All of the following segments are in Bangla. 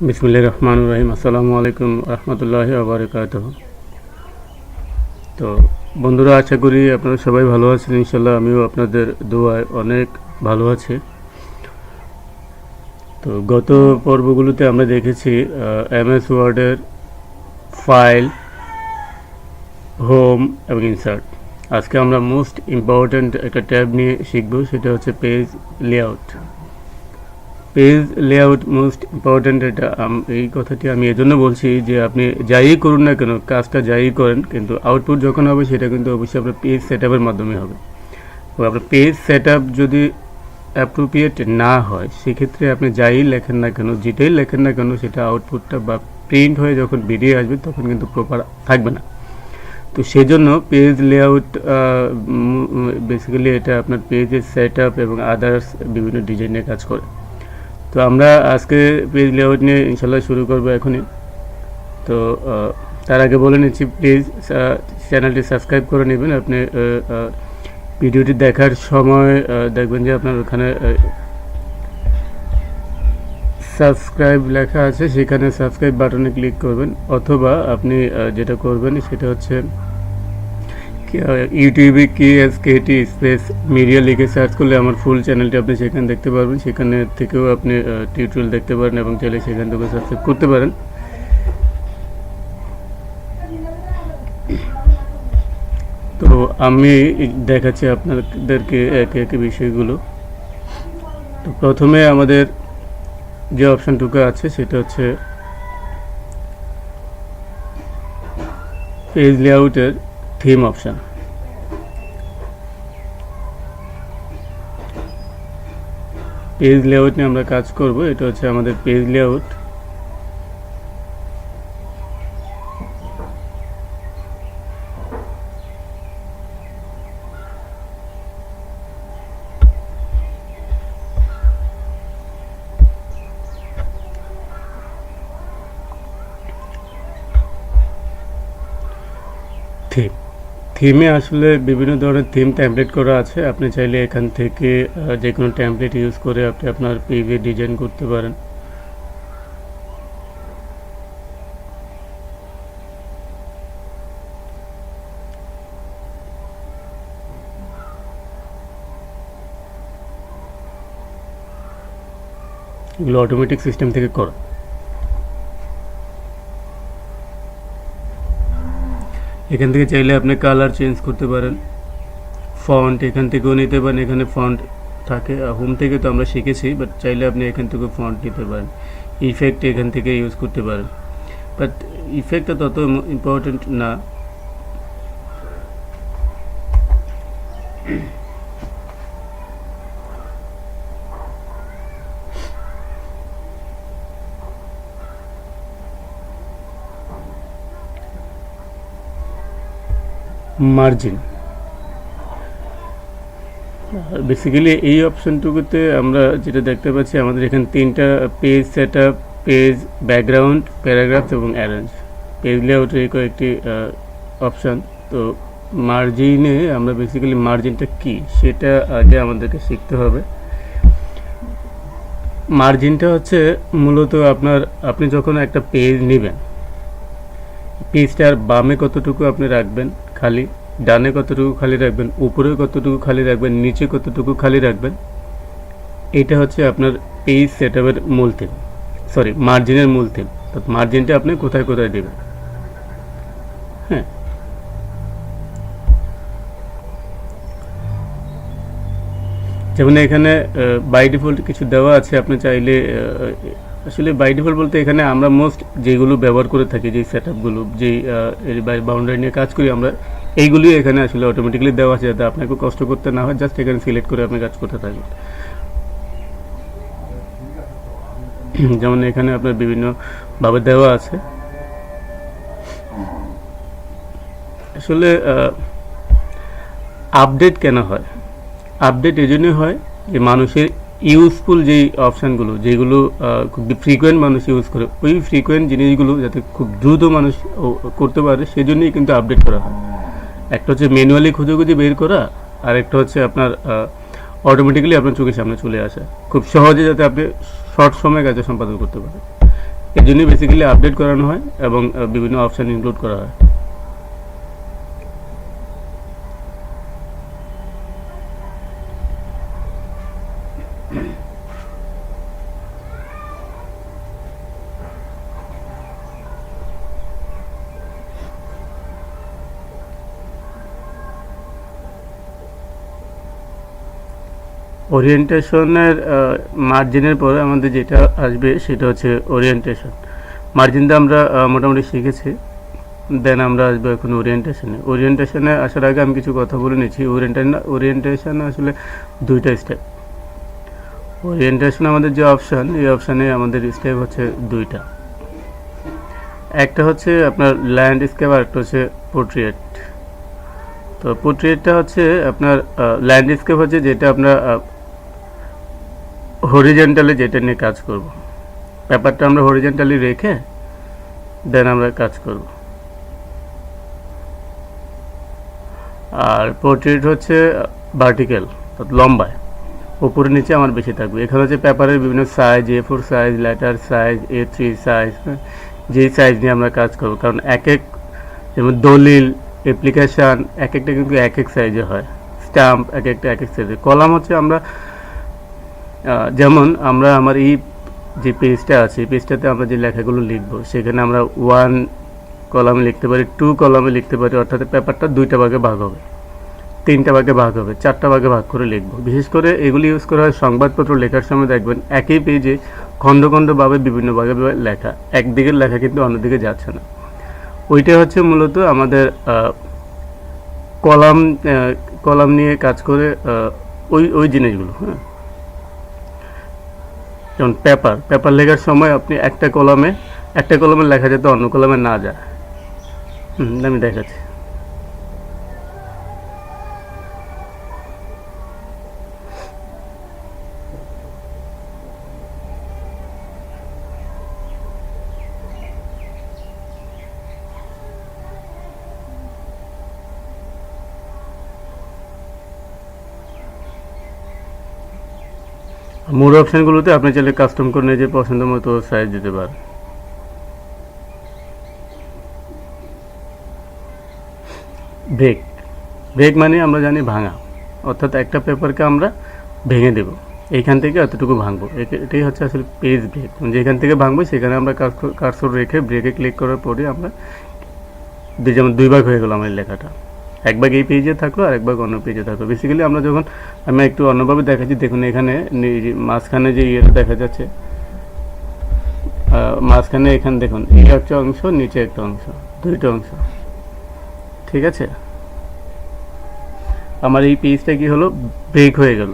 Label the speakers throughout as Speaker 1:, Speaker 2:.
Speaker 1: বিসমিল্লাহির রহমানির রহিম। আসসালামু আলাইকুম রহমতুল্লাহি ওয়া বারাকাতুহু। তো বন্ধুরা, আশা করি আপনারা সবাই ভালো আছেন। ইনশাল্লাহ আমিও আপনাদের দোয়ায় অনেক ভালো আছি। তো গত পর্বগুলোতে আমরা দেখেছি এমএস ওয়ার্ডের ফাইল, হোম এবং ইনসার্ট। আজকে আমরা মোস্ট ইম্পর্ট্যান্ট একটা ট্যাব নিয়ে শিখব, সেটা হচ্ছে page layout. Page layout most important. এটা এই কথাটি আমি এজন্য বলছি যে আপনি যাই করুন না কেন, কাজটা যাই করেন, কিন্তু আউটপুট যখন হবে সেটা কিন্তু অবশ্যই আপনার পেজ সেট আপের মাধ্যমে হবে। তো আপনার পেজ সেট আপ যদি অ্যাপ্রোপ্রিয়েট না হয়, সেক্ষেত্রে আপনি যাই লেখেন না কেন, যেটাই লেখেন না কেন, সেটা আউটপুটটা বা প্রিন্ট হয়ে যখন বেরিয়ে আসবে তখন কিন্তু প্রপার থাকবে না। তো সেই জন্য পেজ লেআউট বেসিক্যালি এটা আপনার পেজের সেট আপ এবং আদার্স বিভিন্ন ডিজাইনের কাজ করে। তো আমরা আজকে পেজ লেআউট নিয়ে ইনশাল্লাহ শুরু করবো এখনই। তো তার আগে বলে নিচ্ছি, প্লিজ চ্যানেলটি সাবস্ক্রাইব করে নেবেন। আপনি ভিডিওটি দেখার সময় দেখবেন যে আপনার ওখানে সাবস্ক্রাইব লেখা আছে, সেখানে সাবস্ক্রাইব বাটনে ক্লিক করবেন, অথবা আপনি যেটা করবেন সেটা হচ্ছে ইউটিউবে KSKT স্পেস মিডিয়া লিখে সার্চ করলে আমার ফুল চ্যানেলটি আপনি সেখানে দেখতে পারবেন। সেখানে থেকেও আপনি টিউটোরিয়াল দেখতে পারেন এবং চাইলে সেখান থেকে সাবস্ক্রাইব করতে পারেন। তো আমি দেখাচ্ছি আপনাদেরকে একে একে বিষয়গুলো। তো প্রথমে আমাদের যে অপশানটুকু আছে সেটা হচ্ছে পেজ লেআউটের থিম অপশান। পেজ লেআউট নিয়ে আমরা কাজ করব। এটা হচ্ছে আমাদের পেজ লেআউট। থিমে আসলে বিভিন্ন ধরনের থিম টেমপ্লেট করা আছে। আপনি চাইলে এখান থেকে যে কোনো টেমপ্লেট ইউজ করে আপনি আপনার পেজে ডিজাইন করতে পারেন। এগুলো অটোমেটিক সিস্টেম থেকে করা। এখান থেকে চাইলে আপনি কালার চেঞ্জ করতে পারেন, ফন্ট এখান থেকেও নিতে পারেন। এখানে ফন্ট থাকে, হোম থেকে তো আমরা শিখেছি, বাট চাইলে আপনি এখান থেকে ফন্ট নিতে পারেন। ইফেক্ট এখান থেকে ইউজ করতে পারেন, বাট ইফেক্টটা তত ইম্পর্টেন্ট না। মার্জিন, বেসিক্যালি এই অপশানটুকুতে আমরা যেটা দেখতে পাচ্ছি, আমাদের এখানে তিনটা page set up, page background, paragraph এবং অ্যারেঞ্জ। পেজ লেআউটের এই কয়েকটি অপশান। তো মার্জিনে আমরা বেসিক্যালি মার্জিনটা কি সেটা আগে আমাদেরকে শিখতে হবে। মার্জিনটা হচ্ছে মূলত আপনি যখন একটা পেজ নেবেন, পেজটার বামে কতটুকু আপনি রাখবেন খালি, ডানে কতটুকু খালি রাখবেন, উপরে কতটুকু খালি রাখবেন, নিচে কতটুকু খালি রাখবেন, এটা হচ্ছে আপনার পেজ সেট আপের মূল থিম, মার্জিনের মূল থিম। তো মার্জিনটা আপনি কোথায় কোথায় দেবেন। হ্যাঁ, যেমন এখানে বাই ডিফল্ট কিছু দেওয়া আছে। আপনি চাইলে আসলে বাই ডিফল্ট বলতে এখানে আমরা মোস্ট যেগুলো ব্যবহার করে থাকি, যেই সেট আপগুলো, যেই বাউন্ডারি নিয়ে কাজ করি আমরা, এইগুলি এখানে আসলে অটোমেটিক্যালি দেওয়া আছে, যাতে আপনাকে কষ্ট করতে না হয়। জাস্ট এখানে সিলেক্ট করে আপনি কাজ করতে থাকবেন। যেমন এখানে আপনার বিভিন্নভাবে দেওয়া আছে। আসলে আপডেট কেন হয়? আপডেট এই জন্যই হয় যে মানুষের ইউজফুল যেই অপশানগুলো, যেগুলো খুব ফ্রিকোয়েন্ট মানুষ ইউজ করে, ওই ফ্রিকোয়েন্ট জিনিসগুলো যাতে খুব দ্রুত মানুষ করতে পারে, সেজন্যই কিন্তু আপডেট করা হয়। একটা হচ্ছে ম্যানুয়ালি খুঁজে খুঁজে বের করা, আর একটা হচ্ছে আপনার অটোমেটিক্যালি আপনার চোখের সামনে চলে আসা, খুব সহজে যাতে আপনি শর্ট সময়ে কাজে সম্পাদন করতে পারেন। এর জন্য বেসিক্যালি আপডেট করানো হয় এবং বিভিন্ন অপশান ইনক্লুড করা হয়। ওরিয়েন্টেশনের মার্জিনের পরে আমাদের যেটা আসবে সেটা হচ্ছে ওরিয়েন্টেশন। মার্জিনটা আমরা মোটামুটি শিখেছি, দেন আমরা আসবো এখন ওরিয়েন্টেশনে আসার আগে আমি কিছু কথা বলে নিচ্ছি। ওরিয়েন্টেশন আসলে দুইটা স্টেপ। ওরিয়েন্টেশন আমাদের যে অপশান, এই অপশানে আমাদের স্টেপ হচ্ছে দুইটা। একটা হচ্ছে আপনার ল্যান্ডস্কেপ আর একটা হচ্ছে পোর্ট্রেট। তো পোর্ট্রেটটা হচ্ছে আপনার ল্যান্ডস্কেপ হচ্ছে যেটা আপনার হরিজেন্টালি যেটা নিয়ে কাজ করব, পেপারটা আমরা হরিজেন্টালি রেখে দেন আমরা কাজ করব। আর পোর্ট্রেট হচ্ছে ভার্টিক্যাল, লম্বায়, উপরে নিচে আমার বেশি থাকবে। এখানে হচ্ছে পেপারের বিভিন্ন size, A4 size, letter size, A3 size, যেই সাইজ নিয়ে আমরা কাজ করব। কারণ এক এক, যেমন দলিল, অ্যাপ্লিকেশান এক একটা কিন্তু এক এক সাইজে হয়, স্ট্যাম্প এক একটা এক এক সাইজে। কলাম হচ্ছে আমরা যেমন আমরা আমার এই যে পেজটা আছে, এই পেজটাতে আমরা যে লেখাগুলো লিখবো সেখানে আমরা 1 কলামে লিখতে পারি, 2 কলামে লিখতে পারি, অর্থাৎ পেপারটা 2টা ভাগে ভাগ হবে, 3টা ভাগে ভাগ হবে, 4টা ভাগে ভাগ করে লিখবো। বিশেষ করে এগুলি ইউজ করা হয় সংবাদপত্র লেখার সময়। দেখবেন একই পেজে খণ্ড খণ্ডভাবে বিভিন্ন ভাগে লেখা, একদিকের লেখা কিন্তু অন্যদিকে যাচ্ছে না। ওইটা হচ্ছে মূলত আমাদের কলাম নিয়ে কাজ করে ওই জিনিসগুলো। হ্যাঁ, যেমন পেপার লেখার সময় আপনি একটা কলমে লেখা যাতে অন্য কলমে না যায়। আমি দেখাচ্ছি। মোর অপশানগুলোতে আপনি চাইলে কাস্টম করে নিজে পছন্দ মতো সাইজ দিতে পারেন। ব্রেক মানে আমরা জানি ভাঙা, অর্থাৎ একটা পেপারকে আমরা ভেঙে দেব, এইখান থেকে এতটুকু ভাঙবো, এটাই হচ্ছে আসলে পেজ ব্রেক। যেখান থেকে ভাঙবো সেখানে আমরা কার্সর রেখে ব্রেকে ক্লিক করার পরে আমরা যেমন 2 ভাগ হয়ে গেল আমার লেখাটা, এক ভাগ এই পেজে থাকলো আর এক ভাগ অন্য পেজে থাকলো। বেসিক্যালি আমরা যখন, আমি একটু অন্যভাবে দেখাচ্ছি, দেখুন এখানে মাঝখানে যে ইয়েটা দেখা যাচ্ছে, মাঝখানে এখানে দেখুন এই একটা অংশ, নিচে একটা অংশ, 2টা অংশ। ঠিক আছে, আমার এই পেজটা কি হলো, ব্রেক হয়ে গেল।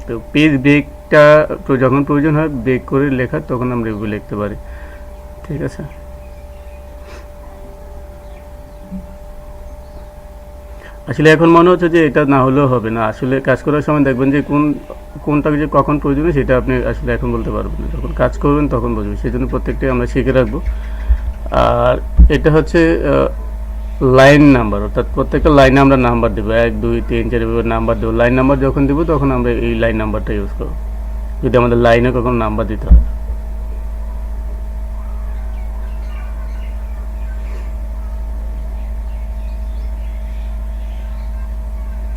Speaker 1: তো পেজ ব্রেকটা যখন প্রয়োজন হয় ব্রেক করে লেখার, তখন আমরা এগুলো লিখতে পারি। ঠিক আছে, আসলে এখন মনে হচ্ছে যে এটা না হলেও হবে না। আসলে কাজ করার সময় দেখবেন যে কোনটা যে কখন প্রয়োজন সেটা আপনি আসলে এখন বলতে পারবেন না, যখন কাজ করবেন তখন বুঝবেন। সেই জন্য প্রত্যেকটাই আমরা শিখে রাখবো। আর এটা হচ্ছে লাইন নাম্বার, অর্থাৎ প্রত্যেকটা লাইনে আমরা নাম্বার দেবো, 1 2 3 4 এভাবে নাম্বার দেবো। লাইন নাম্বার যখন দেবো তখন আমরা এই লাইন নাম্বারটা ইউজ করবো, যদি আমাদের লাইনে কখনো নাম্বার দিতে হয়।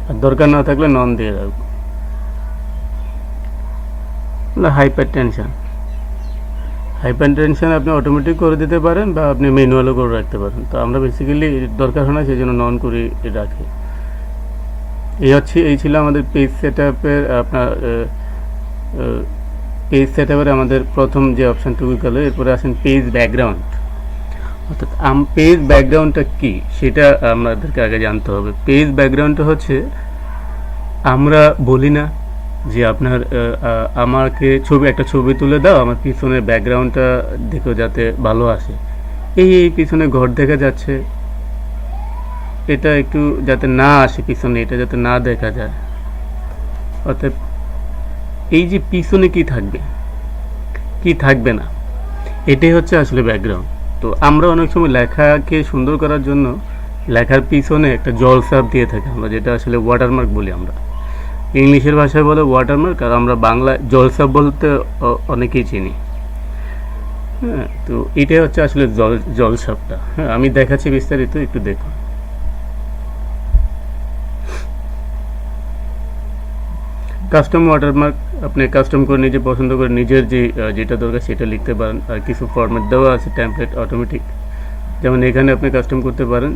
Speaker 1: আর দরকার না থাকলে নন দিয়ে রাখবো। হাইপার টেনশন আপনি অটোমেটিক করে দিতে পারেন বা আপনি ম্যানুয়ালও করে রাখতে পারেন। তো আমরা বেসিক্যালি দরকার হয় না, সেই জন্য নন করে রাখি। এই ছিল আমাদের পেজ সেটআপের আমাদের প্রথম যে অপশানটুকু গেল। এরপরে আসেন পেজ ব্যাকগ্রাউন্ড। অর্থাৎ পেজ ব্যাকগ্রাউন্ডটা কি সেটা আমাদেরকে আগে জানতে হবে। পেজ ব্যাকগ্রাউন্ডটা হচ্ছে, আমরা বলি না যে আপনার আমাকে একটা ছবি তুলে দাও, আমার পিছনের ব্যাকগ্রাউন্ডটা দেখো যাতে ভালো আসে। এই পিছনে ঘর দেখা যাচ্ছে, এটা একটু যাতে না আসে পিছনে, এটা যাতে না দেখা যায়। অর্থাৎ এই যে পিছনে কি থাকবে কি থাকবে না, এটাই হচ্ছে আসলে ব্যাকগ্রাউন্ড। তো আমরা অনেক সময় লেখাকে সুন্দর করার জন্য লেখার পিছনে একটা জলছাপ দিয়ে থাকি আমরা, যেটা আসলে ওয়াটারমার্ক বলি আমরা। ইংলিশের ভাষায় বলে ওয়াটারমার্ক, আর আমরা বাংলায় জলছাপ বলতে অনেকেই চিনি। হ্যাঁ, তো এটাই হচ্ছে আসলে জলছাপটা। হ্যাঁ, আমি দেখাচ্ছি বিস্তারিত, একটু দেখুন। কাস্টম ওয়াটারমার্ক আপনি কাস্টম করে নিজে পছন্দ করে নিজের যেটা দরকার সেটা লিখতে পারেন। আর কিছু ফরম্যাট দেওয়া আছে টেমপ্লেট অটোমেটিক, যেমন এখানে আপনি কাস্টম করতে পারেন,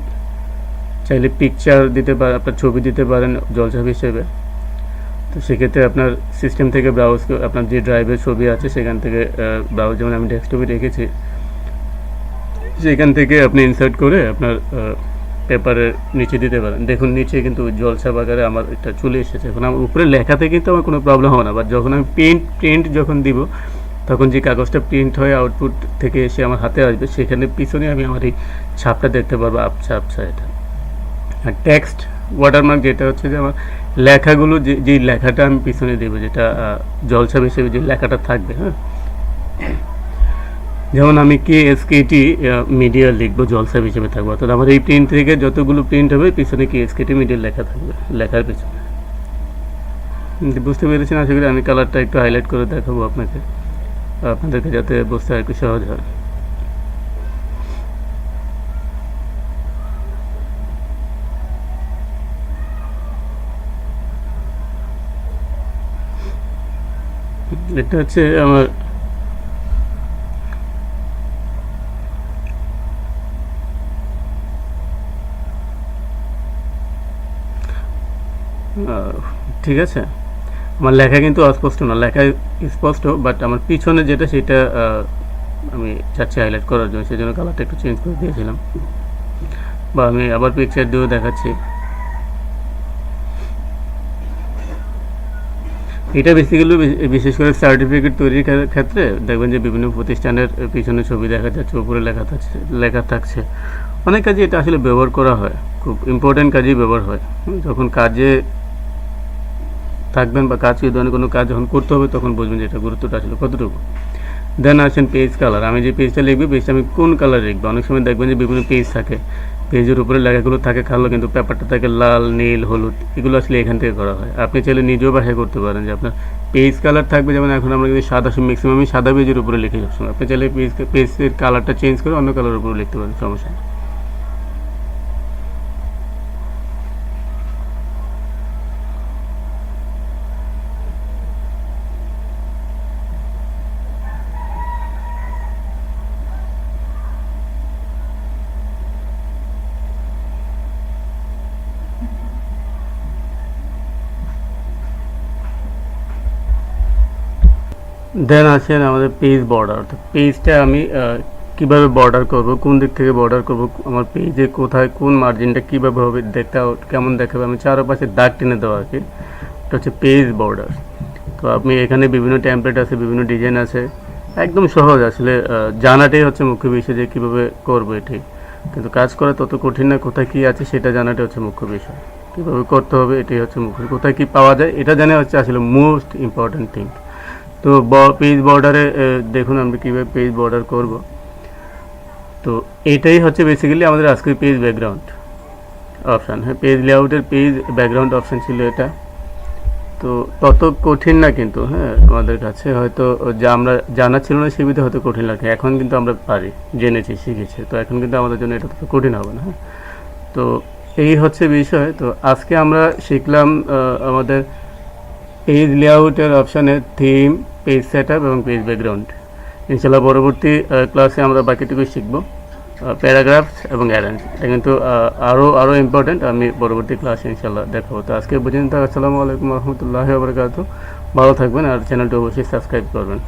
Speaker 1: চাইলে পিকচার দিতে পারেন, আপনার ছবি দিতে পারেন জলছাপ হিসেবে। তো সেক্ষেত্রে আপনার সিস্টেম থেকে ব্রাউজ, আপনার যে ড্রাইভের ছবি আছে সেখান থেকে ব্রাউজ, যেমন আমি ডেস্কটপে রেখেছি, সেখান থেকে আপনি ইনসার্ট করে আপনার পেপারের নিচে দিতে পারেন। দেখুন নিচে কিন্তু জলছাপ আকারে আমার এটা চলে এসেছে। এখন আমার উপরে লেখাতে কিন্তু আমার কোনো প্রবলেম হবে না, বাট যখন আমি প্রিন্ট যখন দিব, তখন যে কাগজটা প্রিন্ট হয়ে আউটপুট থেকে এসে আমার হাতে আসবে, সেখানে পিছনে আমি আমার এই ছাপটা দেখতে পারবো, আবছা আবছা এটা। আর টেক্সট ওয়াটারমার্ক যেটা হচ্ছে যে আমার লেখাগুলো, যে লেখাটা আমি পিছনে দেবো, যেটা জলছাপ হিসেবে যে লেখাটা থাকবে। হ্যাঁ, যেমন আমি KSKT মিডিয়া লিখবো, জলছাপ হিসেবে থাকবো, অর্থাৎ আমার এই প্রিন্ট থেকে যতগুলো প্রিন্ট হবে পিছনে KSKT মিডিয়া লেখা থাকবে, লেখার পিছনে। বুঝতে পেরেছেন আশা করি। আমি কালারটা একটু হাইলাইট করে দেখাবো আপনাদেরকে, যাতে বুঝতে একটু সহজ হয়। এটা হচ্ছে আমার ঠিক আছে। আমার লেখা কিন্তু অস্পষ্ট না, লেখা স্পষ্ট, বাট আমার পিছনে যেটা সেটা আমি চাচ্ছি হাইলাইট করার জন্য, সেই জন্য কালারটা একটু চেঞ্জ করে দিয়েছিলাম। বা আমি আবার পিকচার দিয়েও দেখাচ্ছি। এটা বেসিক্যালি বিশেষ করে সার্টিফিকেট তৈরির ক্ষেত্রে দেখবেন যে বিভিন্ন প্রতিষ্ঠানের পিছনে ছবি দেখা যাচ্ছে, উপরে লেখা থাকছে। অনেক কাজে এটা আসলে ব্যবহার করা হয়, খুব ইম্পর্ট্যান্ট কাজেই ব্যবহার হয়। যখন কাজে থাকবেন বা এই ধরনের কোনো কাজ যখন করতে হবে, তখন বুঝবেন যে এটা গুরুত্বটা আসলে কতটুকু। দেন আসেন পেজ কালার। আমি যে পেজটা লিখবো, পেজটা আমি কোন কালার লিখবো। অনেক সময় দেখবেন যে বিভিন্ন পেজ থাকে, পেজের উপরে লেখাগুলো থাকে কালো, কিন্তু পেপারটা থাকে লাল, নীল, হলুদ। এগুলো আসলে এখান থেকে করা হয়। আপনি চাইলে নিজেও বাছাই করতে পারেন যে আপনার পেজ কালার থাকবে, যেমন এখন আমরা কিন্তু সাদা, ম্যাক্সিমাম সাদা পেজের উপরে লিখে সবসময়। আপনি চাইলে পেজের কালারটা চেঞ্জ করে অন্য কালারের উপরে লিখতে পারেন, সমস্যা নেই। দেন আসেন আমাদের পেজ বর্ডার। অর্থাৎ পেজটা আমি কীভাবে বর্ডার করব, কোন দিক থেকে বর্ডার করব, আমার পেজে কোথায় কোন মার্জিনটা কীভাবে হবে, কেমন দেখাবে, আমি চারপাশে দাগ টেনে দেওয়া আর কি। এটা হচ্ছে পেজ বর্ডার। তো আপনি এখানে বিভিন্ন টেমপ্লেট আছে, বিভিন্ন ডিজাইন আছে, একদম সহজ। আসলে জানাটাই হচ্ছে মুখ্য বিষয় যে কীভাবে করবো এটাই, কিন্তু কাজ করা তত কঠিন না। কোথায় কী আছে সেটা জানাটাই হচ্ছে মুখ্য বিষয়, কীভাবে করতে হবে এটাই হচ্ছে মুখ্য। কোথায় কী পাওয়া যায় এটা জানা হচ্ছে আসলে মোস্ট ইম্পর্ট্যান্ট থিং। তো পেজ বর্ডারে দেখুন আমরা কীভাবে পেজ বর্ডার করব। তো এটাই হচ্ছে বেসিক্যালি আমাদের আজকের পেজ ব্যাকগ্রাউন্ড অপশান। হ্যাঁ, পেজ লেআউটের পেজ ব্যাকগ্রাউন্ড অপশান ছিল এটা। তো তত কঠিন না কিন্তু, হ্যাঁ, আমাদের কাছে হয়তো যা আমরা জানা ছিল না সেবিধে হয়তো কঠিন লাগে। এখন কিন্তু আমরা পারি, জেনেছি, শিখেছি, তো এখন কিন্তু আমাদের জন্য এটা তত কঠিন হবে না। হ্যাঁ, তো এই হচ্ছে বিষয়। তো আজকে আমরা শিখলাম আমাদের পেজ লেআউটের অপশানে থিম, পেজ সেটআপ এবং পেজ ব্যাকগ্রাউন্ড। ইনশাআল্লাহ পরবর্তী ক্লাসে আমরা বাকিটুকু শিখব, প্যারাগ্রাফস এবং অ্যারেঞ্জ। এটা কিন্তু আরও ইম্পর্টেন্ট, আমি পরবর্তী ক্লাসে ইনশাআল্লাহ দেখাবো। তো আজকে বুঝে নিতে, আসসালামু আলাইকুম রহমতুল্লাহি ওয়া বারাকাতুহু। ভালো থাকবেন আর চ্যানেলটি অবশ্যই সাবস্ক্রাইব করবেন।